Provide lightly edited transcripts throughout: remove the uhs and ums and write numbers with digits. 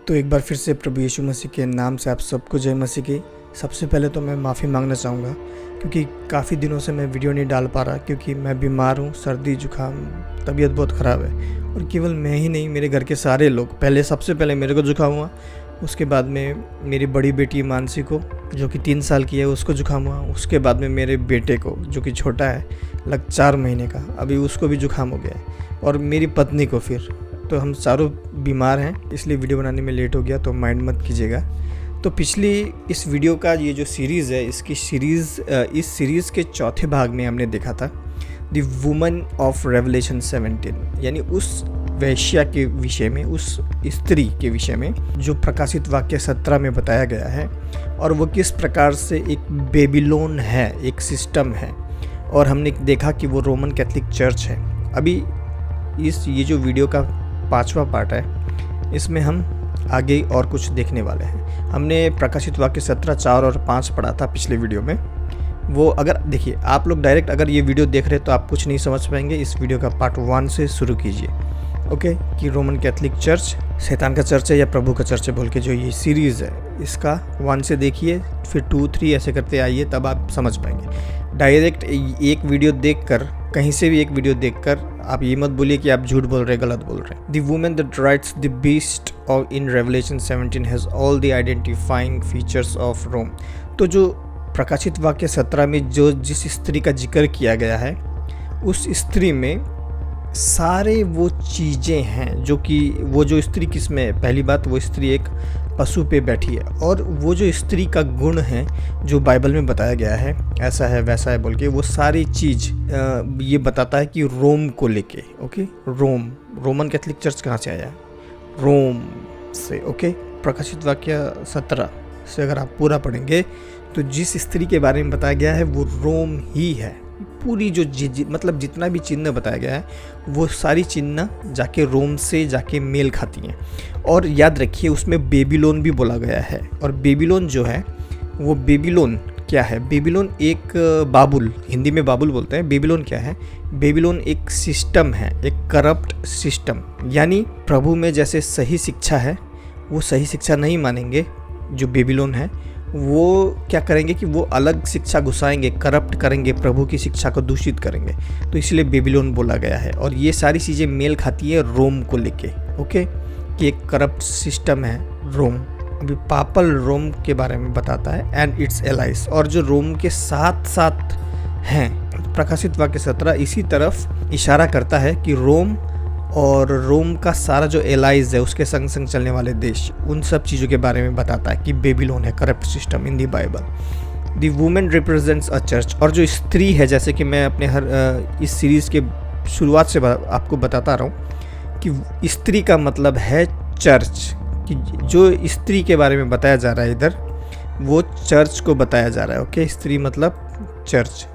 तो एक बार फिर से प्रभु यीशु मसीह के नाम से आप सबको जय मसीह की। सबसे पहले तो मैं माफ़ी मांगना चाहूँगा क्योंकि काफ़ी दिनों से मैं वीडियो नहीं डाल पा रहा, क्योंकि मैं बीमार हूँ, सर्दी जुकाम, तबीयत बहुत ख़राब है। और केवल मैं ही नहीं, मेरे घर के सारे लोग, सबसे पहले मेरे को जुकाम हुआ, उसके बाद में मेरी बड़ी बेटी मानसी को जो कि 3 साल की है उसको जुकाम हुआ, उसके बाद में मेरे बेटे को जो कि छोटा है लग 4 महीने का, अभी उसको भी जुकाम हो गया है, और मेरी पत्नी को फिर। तो हम चारों बीमार हैं, इसलिए वीडियो बनाने में लेट हो गया, तो माइंड मत कीजिएगा। तो पिछली इस वीडियो का ये जो सीरीज़ है, इस सीरीज़ के चौथे भाग में हमने देखा था द वुमन ऑफ रेवलेशन 17, यानी उस वैश्या के विषय में, उस स्त्री के विषय में जो प्रकाशित वाक्य 17 में बताया गया है, और वो किस प्रकार से एक बेबीलोन है, एक सिस्टम है, और हमने देखा कि वो रोमन कैथोलिक चर्च है। अभी ये जो वीडियो का 5वां पार्ट है, इसमें हम आगे और कुछ देखने वाले हैं। हमने प्रकाशित वाक्य 17, 4 और 5 पढ़ा था पिछले वीडियो में। वो अगर देखिए, आप लोग डायरेक्ट अगर ये वीडियो देख रहे हैं तो आप कुछ नहीं समझ पाएंगे। इस वीडियो का पार्ट 1 से शुरू कीजिए, ओके, कि रोमन कैथोलिक चर्च शैतान का चर्च है या प्रभु का चर्च है बोल के जो ये सीरीज़ है, इसका 1 से देखिए, फिर 2, 3 ऐसे करते आइए, तब आप समझ पाएंगे। डायरेक्ट एक वीडियो देखकर, कहीं से भी एक वीडियो देखकर आप ये मत बोलिए कि आप झूठ बोल रहे, गलत बोल रहे हैं। The woman that rides the beast of in revelation 17 has all the identifying features of Rome. तो जो प्रकाशित वाक्य 17 में जिस स्त्री का जिक्र किया गया है, उस स्त्री में सारे वो चीज़ें हैं जो कि वो जो स्त्री किसमें है। पहली बात, वो स्त्री एक पशु पे बैठी है, और वो जो स्त्री का गुण है जो बाइबल में बताया गया है, ऐसा है वैसा है बोल के, वो सारी चीज़ ये बताता है कि रोम को लेके, ओके। रोमन कैथोलिक चर्च कहाँ से आया? रोम से, ओके। प्रकाशित वाक्य 17 से अगर आप पूरा पढ़ेंगे तो जिस स्त्री के बारे में बताया गया है वो रोम ही है। पूरी जो मतलब जितना भी चिन्ह बताया गया है, वो सारी चिन्ह जाके रोम से जाके मेल खाती हैं। और याद रखिए, उसमें बेबीलोन भी बोला गया है, और बेबीलोन जो है वो बेबीलोन क्या है? बेबीलोन एक बाबुल, हिंदी में बाबुल बोलते हैं। बेबीलोन क्या है? बेबीलोन एक सिस्टम है, एक करप्ट सिस्टम। यानी प्रभु में जैसे सही शिक्षा है, वो सही शिक्षा नहीं मानेंगे जो बेबीलोन है, वो क्या करेंगे कि वो अलग शिक्षा घुसाएंगे, करप्ट करेंगे, प्रभु की शिक्षा को दूषित करेंगे। तो इसलिए बेबीलोन बोला गया है, और ये सारी चीज़ें मेल खाती है रोम को लेके, ओके, कि एक करप्ट सिस्टम है रोम। अभी पापल रोम के बारे में बताता है एंड इट्स एलाइज, और जो रोम के साथ साथ हैं। प्रकाशित वाक्य 17 इसी तरफ इशारा करता है कि रोम और रोम का सारा जो एलाइज है, उसके संग संग चलने वाले देश, उन सब चीज़ों के बारे में बताता है कि बेबीलोन है corrupt system in the Bible. The women represents a church, और जो स्त्री है, जैसे कि मैं अपने इस सीरीज़ के शुरुआत से आपको बताता रहा हूँ कि स्त्री का मतलब है चर्च, कि जो स्त्री के बारे में बताया जा रहा है इधर, वो चर्च को बताया जा रहा है, ओके। स्त्री मतलब चर्च।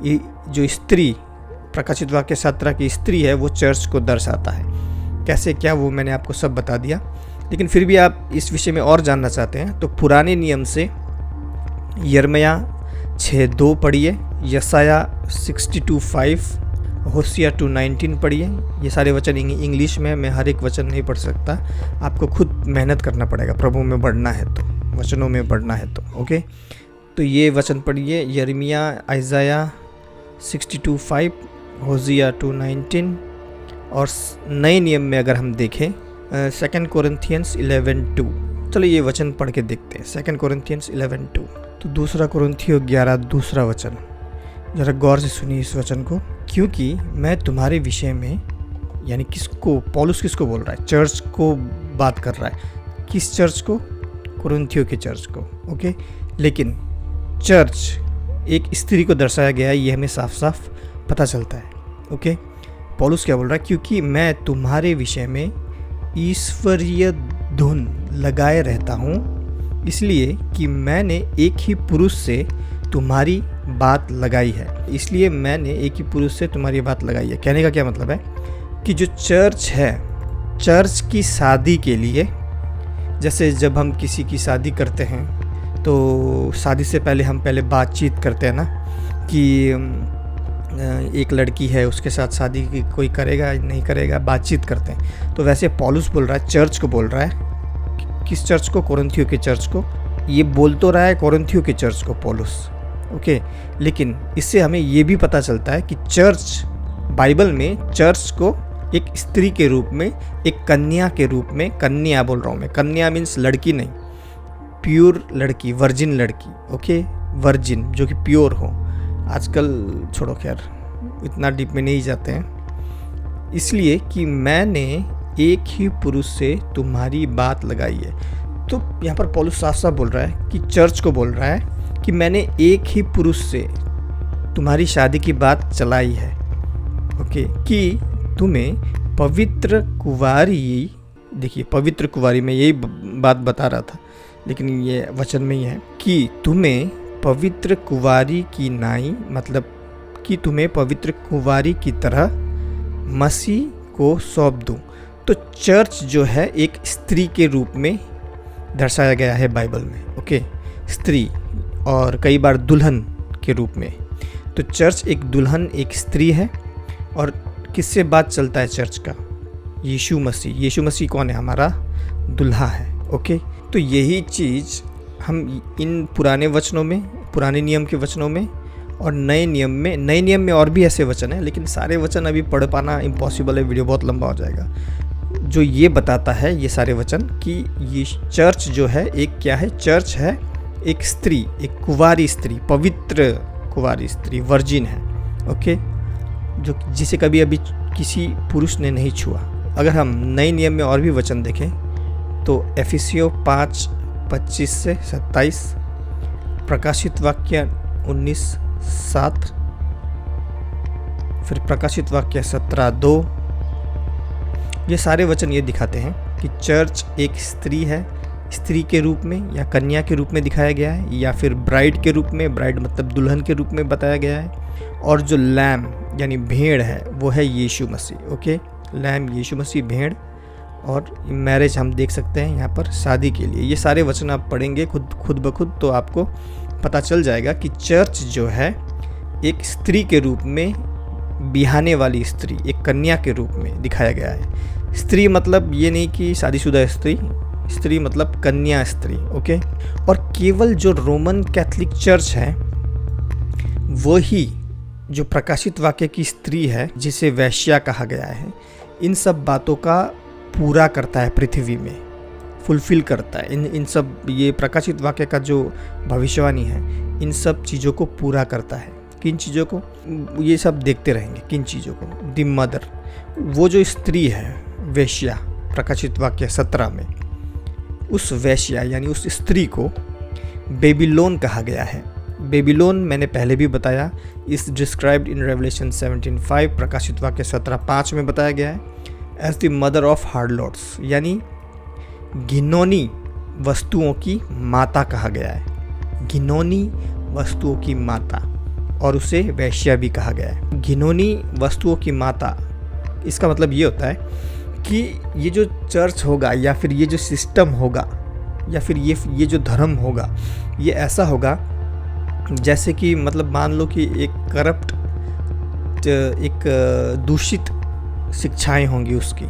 ये जो स्त्री प्रकाशित वाक्य 17 की स्त्री है, वो चर्च को दर्शाता है। कैसे क्या, वो मैंने आपको सब बता दिया। लेकिन फिर भी आप इस विषय में और जानना चाहते हैं तो पुराने नियम से यिर्मयाह 6:2 पढ़िए, यशायाह 62:5, होसिया 2:19 पढ़िए। ये सारे वचन इंग्लिश में, मैं हर एक वचन नहीं पढ़ सकता, आपको खुद मेहनत करना पड़ेगा प्रभु में बढ़ना है तो, वचनों में बढ़ना है तो, ओके। तो ये वचन पढ़िए, यिर्मयाह, आइज़ाया 62:5, होसिया 2:19। और नए नियम में अगर हम देखें 2 कोरिन्थियंस 11:2। चलो ये वचन पढ़ के देखते हैं, 2 कोरिन्थियंस 11:2। तो 2 कोरिन्थियों 11 दूसरा वचन, ज़रा गौर से सुनिए इस वचन को। क्योंकि मैं तुम्हारे विषय में, यानी किसको, पौलुस किसको बोल रहा है? चर्च को बात कर रहा है। किस चर्च को? कोरिन्थियों के चर्च को, ओके। लेकिन चर्च एक स्त्री को दर्शाया गया है, ये हमें साफ साफ पता चलता है, ओके। पौलुस क्या बोल रहा है? क्योंकि मैं तुम्हारे विषय में ईश्वरीय धुन लगाए रहता हूँ, इसलिए कि मैंने एक ही पुरुष से तुम्हारी बात लगाई है। इसलिए मैंने एक ही पुरुष से तुम्हारी बात लगाई है। कहने का क्या मतलब है कि जो चर्च है, चर्च की शादी के लिए, जैसे जब हम किसी की शादी करते हैं तो शादी से पहले हम बातचीत करते हैं ना, कि एक लड़की है, उसके साथ शादी कोई करेगा नहीं करेगा, बातचीत करते हैं। तो वैसे पौलुस बोल रहा है, चर्च को बोल रहा है किस चर्च को? कोरिन्थियों के चर्च को। ये बोल तो रहा है कोरिन्थियों के चर्च को पौलुस, ओके, लेकिन इससे हमें ये भी पता चलता है कि चर्च, बाइबल में चर्च को एक स्त्री के रूप में, एक कन्या के रूप में, कन्या बोल रहा हूँ मैं, कन्या मीन्स लड़की नहीं, प्योर लड़की, वर्जिन लड़की, ओके, वर्जिन जो कि प्योर हो। आजकल छोड़ो, खैर इतना डीप में नहीं जाते हैं। इसलिए कि मैंने एक ही पुरुष से तुम्हारी बात लगाई है। तो यहाँ पर पौलुस साफ साफ बोल रहा है कि चर्च को बोल रहा है कि मैंने एक ही पुरुष से तुम्हारी शादी की बात चलाई है, ओके, कि तुम्हें पवित्र कुंवारी, देखिए पवित्र कुंवारी में यही बात बता रहा था, लेकिन ये वचन में ही है कि तुम्हें पवित्र कुंवारी की नाई, मतलब कि तुम्हें पवित्र कुंवारी की तरह मसीह को सौंप दूं। तो चर्च जो है एक स्त्री के रूप में दर्शाया गया है बाइबल में, ओके, स्त्री, और कई बार दुल्हन के रूप में। तो चर्च एक दुल्हन, एक स्त्री है। और किससे बात चलता है चर्च का? यीशु मसीह। यीशु मसीह कौन है? हमारा दुल्हा है, ओके। तो यही चीज़ हम इन पुराने वचनों में, पुराने नियम के वचनों में और नए नियम में और भी ऐसे वचन हैं, लेकिन सारे वचन अभी पढ़ पाना इम्पॉसिबल है, वीडियो बहुत लंबा हो जाएगा। जो ये बताता है ये सारे वचन कि ये चर्च जो है एक क्या है? चर्च है एक स्त्री, एक कुंवारी स्त्री, पवित्र कुंवारी स्त्री, वर्जिन है, ओके, जो जिसे कभी अभी किसी पुरुष ने नहीं छुआ। अगर हम नए नियम में और भी वचन देखें तो एफिसियों 5:25 से 27, प्रकाशित वाक्य 19:7, फिर प्रकाशित वाक्य 17:2, ये सारे वचन ये दिखाते हैं कि चर्च एक स्त्री है, स्त्री के रूप में या कन्या के रूप में दिखाया गया है, या फिर ब्राइड के रूप में, ब्राइड मतलब दुल्हन के रूप में बताया गया है। और जो लैम यानी भेड़ है वो है यीशु मसीह, ओके, लैम यीशु मसीह, भेड़। और मैरिज हम देख सकते हैं यहाँ पर शादी के लिए। ये सारे वचन आप पढ़ेंगे खुद ब खुद तो आपको पता चल जाएगा कि चर्च जो है एक स्त्री के रूप में, बिहाने वाली स्त्री, एक कन्या के रूप में दिखाया गया है। स्त्री मतलब ये नहीं कि शादीशुदा स्त्री, स्त्री मतलब कन्या स्त्री, ओके। और केवल जो रोमन कैथोलिक चर्च है वही जो प्रकाशित वाक्य की स्त्री है, जिसे वैश्या कहा गया है, इन सब बातों का पूरा करता है, पृथ्वी में फुलफिल करता है। इन सब, ये प्रकाशित वाक्य का जो भविष्यवाणी है इन सब चीज़ों को पूरा करता है। किन चीज़ों को? ये सब देखते रहेंगे, किन चीज़ों को? द मदर, वो जो स्त्री है वैश्या, प्रकाशित वाक्य 17 में, उस वैश्या यानी उस स्त्री को बेबीलोन कहा गया है। बेबीलोन मैंने पहले भी बताया, इस डिस्क्राइब्ड इन रेवलेशन 17:5, प्रकाशित वाक्य 17:5 में बताया गया है एज द मदर ऑफ हार्लॉट्स, यानी घिनौनी वस्तुओं की माता कहा गया है, घिनौनी वस्तुओं की माता, और उसे वैश्या भी कहा गया है। घिनौनी वस्तुओं की माता, इसका मतलब ये होता है कि ये जो चर्च होगा या फिर ये जो सिस्टम होगा या फिर ये जो धर्म होगा, ये ऐसा होगा जैसे कि मतलब मान लो कि एक करप्ट, एक दूषित शिक्षाएं होंगी उसकी,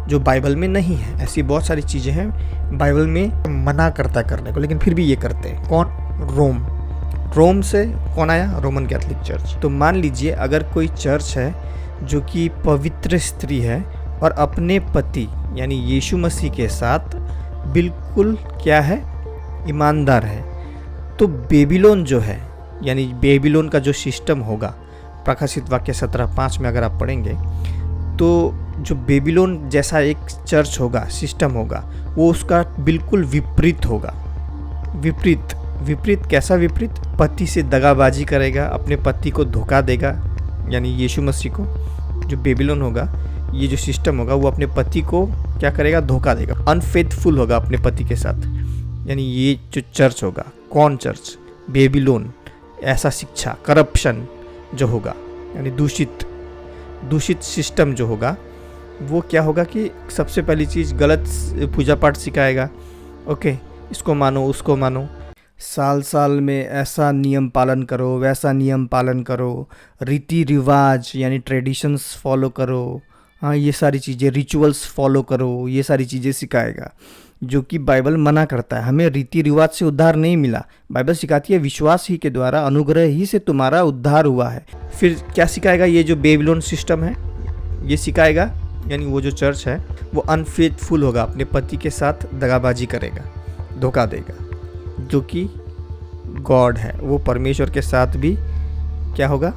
जो बाइबल में नहीं है। ऐसी बहुत सारी चीज़ें हैं बाइबल में मना करता करने को, लेकिन फिर भी ये करते हैं। कौन? रोम से कौन आया? Roman Catholic church. तो मान लीजिए अगर कोई चर्च है जो कि पवित्र स्त्री है और अपने पति यानी यीशु मसीह के साथ बिल्कुल क्या है? ईमानदार है, तो बेबीलोन जो है, यानी बेबीलोन का जो सिस्टम होगा, प्रकाशित वाक्य 17:5 में अगर आप पढ़ेंगे तो जो बेबीलोन जैसा एक चर्च होगा, सिस्टम होगा, वो उसका बिल्कुल विपरीत होगा। विपरीत कैसा विपरीत? पति से दगाबाजी करेगा, अपने पति को धोखा देगा, यानी यीशु मसीह को। जो बेबीलोन होगा, ये जो सिस्टम होगा, वो अपने पति को क्या करेगा? धोखा देगा, अनफेथफुल होगा अपने पति के साथ। यानी ये जो चर्च होगा, कौन चर्च? बेबीलोन। ऐसा शिक्षा, करप्शन जो होगा, यानी दूषित सिस्टम जो होगा, वो क्या होगा कि सबसे पहली चीज़ गलत पूजा पाठ सिखाएगा, ओके, इसको मानो उसको मानो, साल में ऐसा नियम पालन करो, वैसा नियम पालन करो, रीति रिवाज यानी ट्रेडिशंस फॉलो करो, हाँ ये सारी चीज़ें, रिचुअल्स फॉलो करो, ये सारी चीज़ें सिखाएगा। जो कि बाइबल मना करता है। हमें रीति रिवाज से उद्धार नहीं मिला। बाइबल सिखाती है विश्वास ही के द्वारा, अनुग्रह ही से तुम्हारा उद्धार हुआ है। फिर क्या सिखाएगा? ये जो बेबीलोन सिस्टम है ये सिखाएगा, यानी वो जो चर्च है वो अनफेथफुल होगा, अपने पति के साथ दगाबाजी करेगा, धोखा देगा। जो कि गॉड है वो परमेश्वर के साथ भी क्या होगा?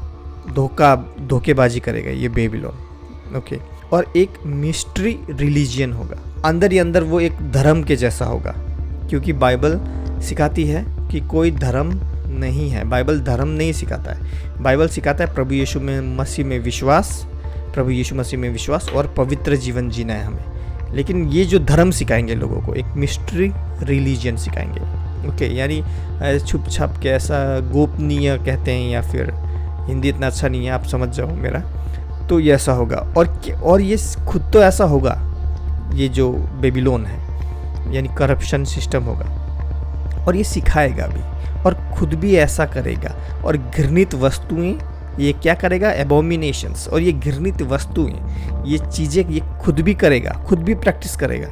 धोखेबाजी करेगा ये बेबीलोन। ओके। और एक मिस्ट्री रिलीजियन होगा, अंदर ही अंदर वो एक धर्म के जैसा होगा, क्योंकि बाइबल सिखाती है कि कोई धर्म नहीं है। बाइबल धर्म नहीं सिखाता है। बाइबल सिखाता है प्रभु यीशु मसीह में विश्वास, प्रभु यीशु मसीह में विश्वास और पवित्र जीवन जीना है हमें। लेकिन ये जो धर्म सिखाएंगे लोगों को, एक मिस्ट्री रिलीजियन सिखाएंगे। ओके, यानी छुप छाप के, ऐसा गोपनीय कहते हैं, या फिर हिंदी इतना अच्छा नहीं है, आप समझ जाओ मेरा। तो ये ऐसा होगा। और ये खुद तो ऐसा होगा, ये जो बेबीलोन है, यानी करप्शन सिस्टम होगा, और ये सिखाएगा भी और खुद भी ऐसा करेगा। और घृणित वस्तुएं ये क्या करेगा? एबोमिनेशंस। और ये घृणित वस्तुएं, ये चीज़ें ये खुद भी करेगा, खुद भी प्रैक्टिस करेगा,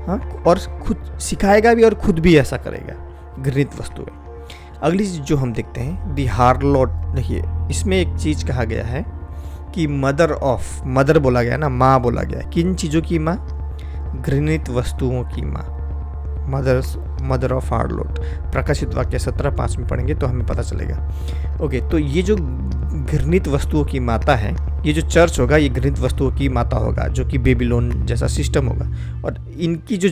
हाँ, और खुद सिखाएगा भी और खुद भी ऐसा करेगा, घृणित वस्तुएं। अगली चीज़ जो हम देखते हैं, दी हार्लॉट। देखिए इसमें एक चीज़ कहा गया है कि मदर बोला गया ना, माँ बोला गया। किन चीज़ों की माँ? घृणित वस्तुओं की माँ, मदर ऑफ हार्लॉट। प्रकाशित वाक्य 17:5 में पढ़ेंगे तो हमें पता चलेगा। ओके, तो ये जो घृणित वस्तुओं की माता है, ये जो चर्च होगा ये घृणित वस्तुओं की माता होगा, जो कि बेबीलोन जैसा सिस्टम होगा। और इनकी जो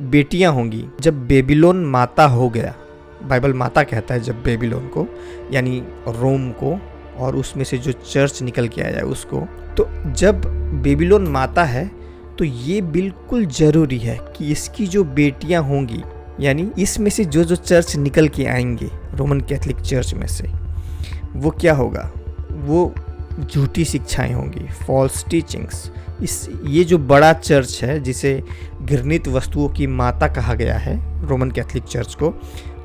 बेटियां होंगी, जब बेबीलोन माता हो गया, बाइबल माता कहता है जब बेबीलोन को, यानी रोम को, और उसमें से जो चर्च निकल के आया उसको, तो जब बेबीलोन माता है तो ये बिल्कुल ज़रूरी है कि इसकी जो बेटियां होंगी, यानी इसमें से जो चर्च निकल के आएंगे रोमन कैथोलिक चर्च में से, वो क्या होगा? वो झूठी शिक्षाएं होंगी, फॉल्स टीचिंग्स। ये जो बड़ा चर्च है, जिसे घृणित वस्तुओं की माता कहा गया है, रोमन कैथोलिक चर्च को,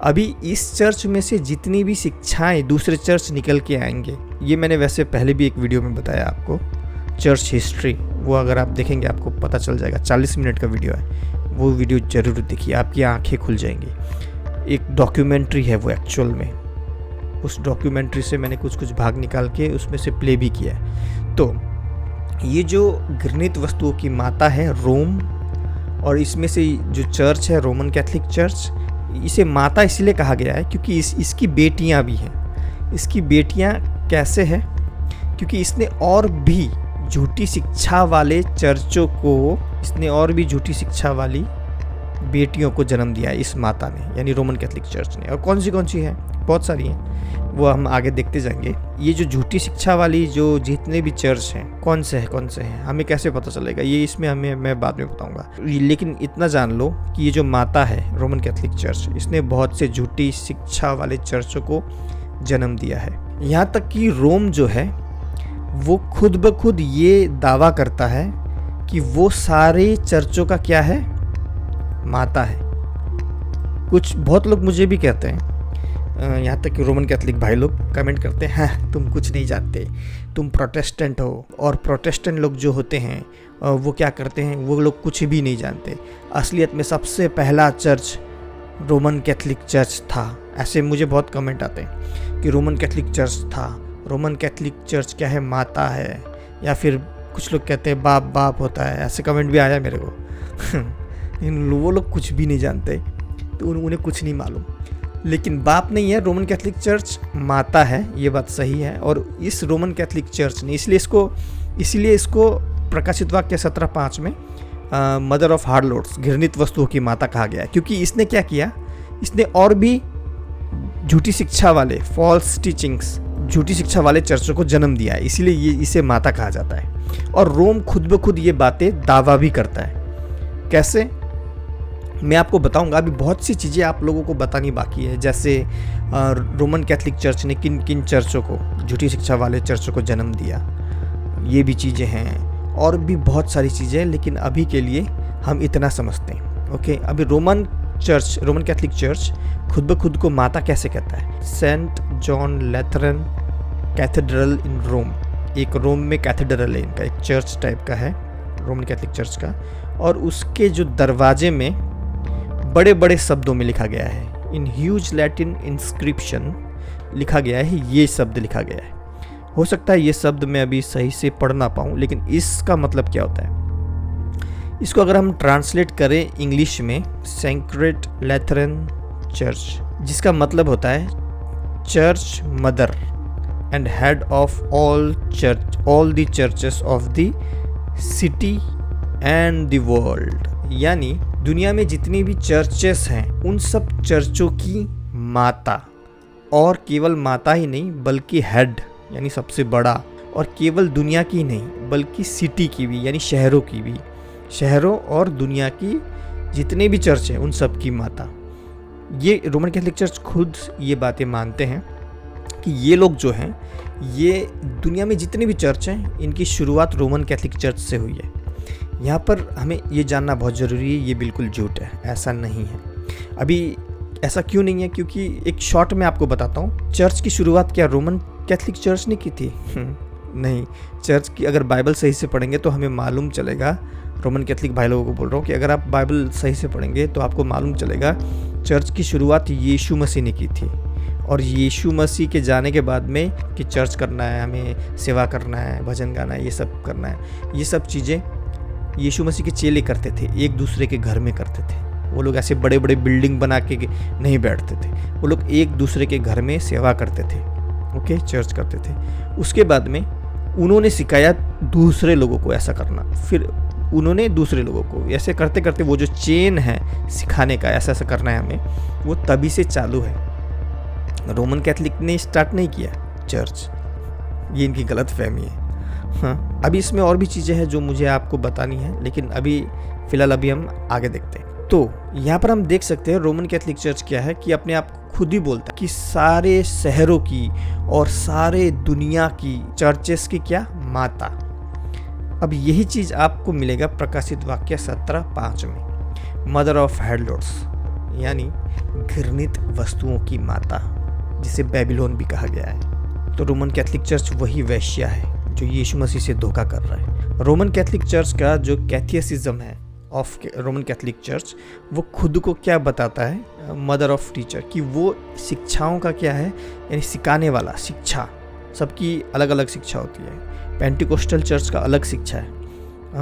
अभी इस चर्च में से जितनी भी शिक्षाएं दूसरे चर्च निकल के आएंगे, ये मैंने वैसे पहले भी एक वीडियो में बताया आपको, चर्च हिस्ट्री, वो अगर आप देखेंगे आपको पता चल जाएगा। 40 मिनट का वीडियो है, वो वीडियो ज़रूर देखिए, आपकी आंखें खुल जाएंगी। एक डॉक्यूमेंट्री है वो एक्चुअल में, उस डॉक्यूमेंट्री से मैंने कुछ भाग निकाल के उसमें से प्ले भी किया है। तो ये जो घृणित वस्तुओं की माता है रोम, और इसमें से जो चर्च है रोमन कैथोलिक चर्च, इसे माता इसलिए कहा गया है क्योंकि इसकी बेटियां भी हैं। इसकी बेटियां कैसे हैं? क्योंकि इसने और भी झूठी शिक्षा वाले चर्चों को, इसने और भी झूठी शिक्षा वाली बेटियों को जन्म दिया है इस माता ने, यानी रोमन कैथोलिक चर्च ने। और कौन सी है? बहुत सारी हैं, वो हम आगे देखते जाएंगे। ये जो झूठी शिक्षा वाली जो जितने भी चर्च हैं, कौन से हैं हमें कैसे पता चलेगा? ये इसमें मैं बाद में बताऊंगा। लेकिन इतना जान लो कि ये जो माता है रोमन कैथोलिक चर्च, इसने बहुत से झूठी शिक्षा वाले चर्चों को जन्म दिया है। यहाँ तक कि रोम जो है वो खुद ब खुद ये दावा करता है कि वो सारे चर्चों का क्या है? माता है। बहुत लोग मुझे भी कहते हैं, यहाँ तक कि रोमन कैथोलिक भाई लोग कमेंट करते हैं, हाँ तुम कुछ नहीं जानते, तुम प्रोटेस्टेंट हो। और प्रोटेस्टेंट लोग जो होते हैं वो क्या करते हैं? वो लोग कुछ भी नहीं जानते। असलियत में सबसे पहला चर्च रोमन कैथोलिक चर्च था। ऐसे मुझे बहुत कमेंट आते हैं कि रोमन कैथोलिक चर्च था। रोमन कैथोलिक चर्च क्या है? माता है। या फिर कुछ लोग कहते हैं बाप होता है, ऐसे कमेंट भी आया मेरे को। वो लोग कुछ भी नहीं जानते, तो उन्हें कुछ नहीं मालूम। लेकिन बाप नहीं है, रोमन कैथोलिक चर्च माता है, ये बात सही है। और इस रोमन कैथोलिक चर्च ने इसलिए इसको प्रकाशित वाक्य 17:5 में मदर ऑफ हार्लॉट्स, घृणित वस्तुओं की माता कहा गया है। क्योंकि इसने क्या किया? इसने और भी झूठी शिक्षा वाले, फॉल्स टीचिंग्स, झूठी शिक्षा वाले चर्चों को जन्म दिया है, इसीलिए ये इसे माता कहा जाता है। और रोम खुद ब खुद ये बातें दावा भी करता है। कैसे? मैं आपको बताऊंगा। अभी बहुत सी चीज़ें आप लोगों को बतानी बाकी है, जैसे रोमन कैथोलिक चर्च ने किन किन चर्चों को, झूठी शिक्षा वाले चर्चों को जन्म दिया, ये भी चीज़ें हैं, और भी बहुत सारी चीज़ें। लेकिन अभी के लिए हम इतना समझते हैं। ओके, अभी रोमन कैथोलिक चर्च खुद ब खुद को माता कैसे कहता है? सेंट जॉन लैथरन कैथेड्रल इन रोम, एक रोम में कैथेड्रल है इनका, एक चर्च टाइप का है रोमन कैथोलिक चर्च का। और उसके जो दरवाजे में बड़े बड़े शब्दों में लिखा गया है। इन ह्यूज लैटिन इंस्क्रिप्शन लिखा गया है, ये शब्द लिखा गया है। हो सकता है ये शब्द मैं अभी सही से पढ़ ना पाऊँ, लेकिन इसका मतलब क्या होता है? इसको अगर हम ट्रांसलेट करें इंग्लिश में, सेक्रेड लैथरन चर्च, जिसका मतलब होता है church mother and head of all the churches of the city and the world. यानी दुनिया में जितनी भी चर्चेस हैं उन सब चर्चों की माता, और केवल माता ही नहीं बल्कि हेड यानी सबसे बड़ा, और केवल दुनिया की नहीं बल्कि सिटी की भी यानी शहरों की भी, शहरों और दुनिया की जितने भी चर्च हैं उन सब की माता। ये रोमन कैथोलिक चर्च खुद ये बातें मानते हैं कि ये लोग जो हैं, ये दुनिया में जितने भी चर्च हैं इनकी शुरुआत रोमन कैथोलिक चर्च से हुई है। यहाँ पर हमें ये जानना बहुत ज़रूरी है, ये बिल्कुल झूठ है, ऐसा नहीं है। अभी ऐसा क्यों नहीं है? क्योंकि एक शॉर्ट में आपको बताता हूँ, चर्च की शुरुआत क्या रोमन कैथोलिक चर्च ने की थी? नहीं। चर्च की अगर बाइबल सही से पढ़ेंगे तो हमें मालूम चलेगा, रोमन कैथोलिक भाई लोगों को बोल रहा हूँ कि अगर आप बाइबल सही से पढ़ेंगे तो आपको मालूम चलेगा चर्च की शुरुआत यीशु मसीह ने की थी। और यीशु मसीह के जाने के बाद में कि चर्च करना है, हमें सेवा करना है, भजन गाना है, ये सब करना है, ये सब चीज़ें यीशु मसीह के चेले करते थे, एक दूसरे के घर में करते थे। वो लोग ऐसे बड़े बड़े बिल्डिंग बना के नहीं बैठते थे, वो लोग एक दूसरे के घर में सेवा करते थे, ओके, चर्च करते थे। उसके बाद में उन्होंने सिखाया दूसरे लोगों को ऐसा करना, फिर उन्होंने दूसरे लोगों को ऐसे करते करते वो जो चेन है सिखाने का, ऐसा ऐसा करना है हमें, वो तभी से चालू है। रोमन कैथोलिक ने स्टार्ट नहीं किया चर्च, ये इनकी गलत फहमी है। हाँ, अभी इसमें और भी चीज़ें हैं जो मुझे आपको बतानी है, लेकिन अभी फ़िलहाल अभी हम आगे देखते हैं। तो यहाँ पर हम देख सकते हैं रोमन कैथोलिक चर्च क्या है कि अपने आप को खुद ही बोलता है कि सारे शहरों की और सारे दुनिया की चर्चेस की क्या माता। अब यही चीज़ आपको मिलेगा प्रकाशित वाक्य 17:5 में, मदर ऑफ हेडलॉर्ड्स यानी घृणित वस्तुओं की माता, जिसे बेबीलोन भी कहा गया है। तो रोमन कैथोलिक चर्च वही वैश्या है जो यीशु मसीह से धोखा कर रहा है। रोमन कैथोलिक चर्च का जो कैथेसिज्म है ऑफ रोमन कैथोलिक चर्च, वो खुद को क्या बताता है? मदर ऑफ टीचर, कि वो शिक्षाओं का क्या है, यानी सिखाने वाला। शिक्षा सबकी अलग अलग शिक्षा होती है। पेंटिकोस्टल चर्च का अलग शिक्षा है,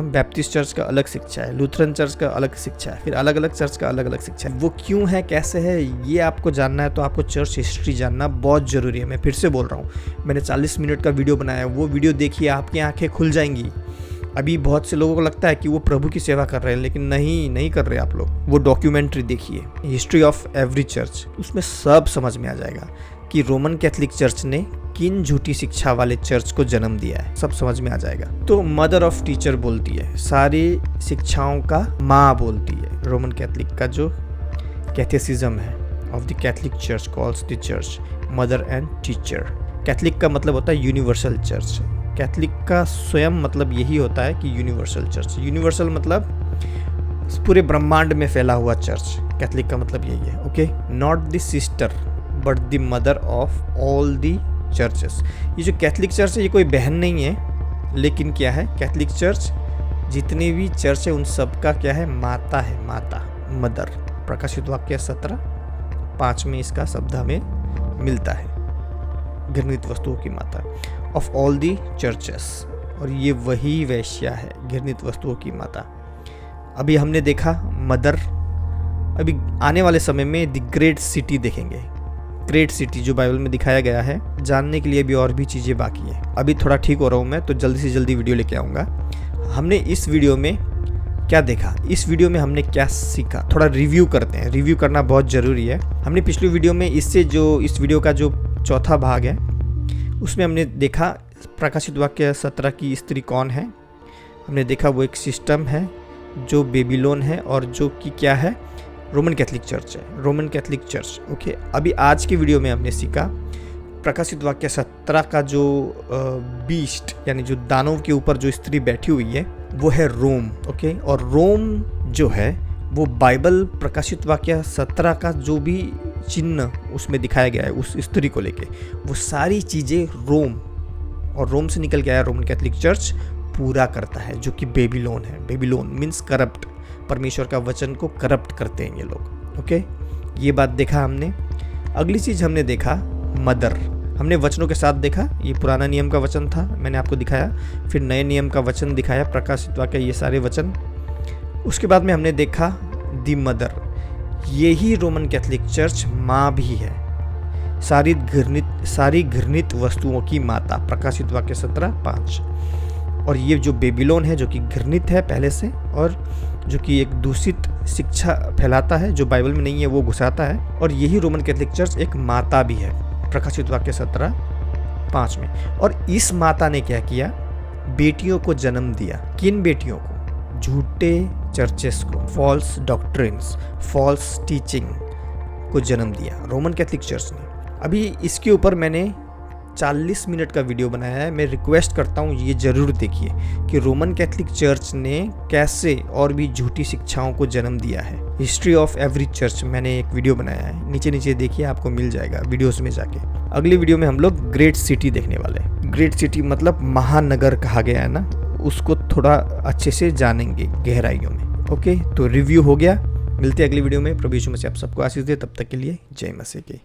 बैप्टिस्ट चर्च का अलग शिक्षा है, लूथरन चर्च का अलग शिक्षा है, फिर अलग अलग चर्च का अलग अलग शिक्षा है। वो क्यों है, कैसे है, ये आपको जानना है तो आपको चर्च हिस्ट्री जानना बहुत ज़रूरी है। मैं फिर से बोल रहा हूँ, मैंने 40 मिनट का वीडियो बनाया है, वो वीडियो देखिए, आपकी आंखें खुल जाएंगी। अभी बहुत से लोगों को लगता है कि वो प्रभु की सेवा कर रहे हैं, लेकिन नहीं कर रहे आप लोग। वो डॉक्यूमेंट्री देखिए, हिस्ट्री ऑफ एवरी चर्च, उसमें सब समझ में आ जाएगा कि रोमन कैथोलिक चर्च ने किन झूठी शिक्षा वाले चर्च को जन्म दिया है, सब समझ में आ जाएगा। तो मदर ऑफ टीचर बोलती है, सारी शिक्षाओं का माँ बोलती है। रोमन कैथोलिक का जो कैथेसिज्म है of the Catholic church calls the church mother and teacher. Catholic का मतलब होता है यूनिवर्सल चर्च। कैथोलिक का स्वयं मतलब यही होता है कि यूनिवर्सल चर्च। यूनिवर्सल मतलब पूरे ब्रह्मांड में फैला हुआ चर्च, कैथोलिक का मतलब यही है, okay. Not the sister but the mother of all the churches. ये जो कैथोलिक चर्च है ये कोई बहन नहीं है, लेकिन क्या है, कैथोलिक चर्च जितने भी चर्च है उन सब का क्या है, माता है, माता, मदर। प्रकाशित वाक्य 17:5 में इसका शब्द हमें मिलता है, घृणित वस्तुओं की माता ऑफ ऑल दी चर्चेस। और ये वही वैश्या है, घृणित वस्तुओं की माता। अभी हमने देखा मदर, अभी आने वाले समय में द ग्रेट सिटी देखेंगे। ग्रेट सिटी जो बाइबल में दिखाया गया है, जानने के लिए भी और भी चीज़ें बाकी है। अभी थोड़ा ठीक हो रहा हूँ मैं, तो जल्दी से जल्दी वीडियो लेके आऊँगा। हमने इस वीडियो में क्या देखा, इस वीडियो में हमने क्या सीखा, थोड़ा रिव्यू करते हैं। रिव्यू करना बहुत ज़रूरी है। हमने पिछली वीडियो में इस वीडियो का जो चौथा भाग है उसमें हमने देखा प्रकाशित वाक्य 17 की स्त्री कौन है। हमने देखा वो एक सिस्टम है जो बेबीलोन है, और जो कि क्या है, रोमन कैथोलिक चर्च है, रोमन कैथोलिक चर्च, ओके। अभी आज की वीडियो में हमने सीखा प्रकाशित वाक्य 17 का जो बीस्ट यानी जो दानव के ऊपर जो स्त्री बैठी हुई है वो है रोम, ओके। और रोम जो है वो बाइबल प्रकाशित वाक्य 17 का जो भी चिन्ह उसमें दिखाया गया है उस स्त्री को लेके, वो सारी चीज़ें रोम, और रोम से निकल के आया रोमन कैथोलिक चर्च पूरा करता है, जो कि बेबीलोन है। बेबीलोन मीन्स करप्ट, परमेश्वर का वचन को करप्ट करते हैं ये लोग। ओके, ये बात देखा हमने। अगली चीज़ हमने देखा मदर। हमने वचनों के साथ देखा, ये पुराना नियम का वचन था, मैंने आपको दिखाया। फिर नए नियम का वचन दिखाया, प्रकाशित वाक्य, ये सारे वचन। उसके बाद में हमने देखा दी मदर। यही रोमन कैथोलिक चर्च माँ भी है, सारी घृणित वस्तुओं की माता, प्रकाशित वाक्य 17:5। और ये जो बेबीलोन है, जो कि घृणित है पहले से, और जो कि एक दूषित शिक्षा फैलाता है, जो बाइबल में नहीं है वो घुसाता है। और यही रोमन कैथोलिक चर्च एक माता भी है, प्रकाशित वाक्य 17:5 में। और इस माता ने क्या किया? बेटियों को जन्म दिया। किन बेटियों को? झूठे चर्चेस को, फॉल्स डॉक्ट्रिन्स, फॉल्स टीचिंग को जन्म दिया रोमन कैथोलिक चर्च ने। अभी इसके ऊपर मैंने 40 मिनट का वीडियो बनाया है। मैं रिक्वेस्ट करता हूँ ये ज़रूर देखिए कि रोमन कैथोलिक चर्च ने कैसे और भी झूठी शिक्षाओं को जन्म दिया है। हिस्ट्री ऑफ एवरी चर्च मैंने एक वीडियो बनाया है, नीचे देखिए, आपको मिल जाएगा वीडियोस में जाके। अगली वीडियो में हम लोग ग्रेट सिटी देखने वाले हैं। ग्रेट सिटी मतलब महानगर कहा गया है ना, उसको थोड़ा अच्छे से जानेंगे गहराइयों में। ओके, तो रिव्यू हो गया। मिलते हैं अगली वीडियो में। प्रभु यीशु मसीह आप सबको आशीष दे। तब तक के लिए जय मसीह की।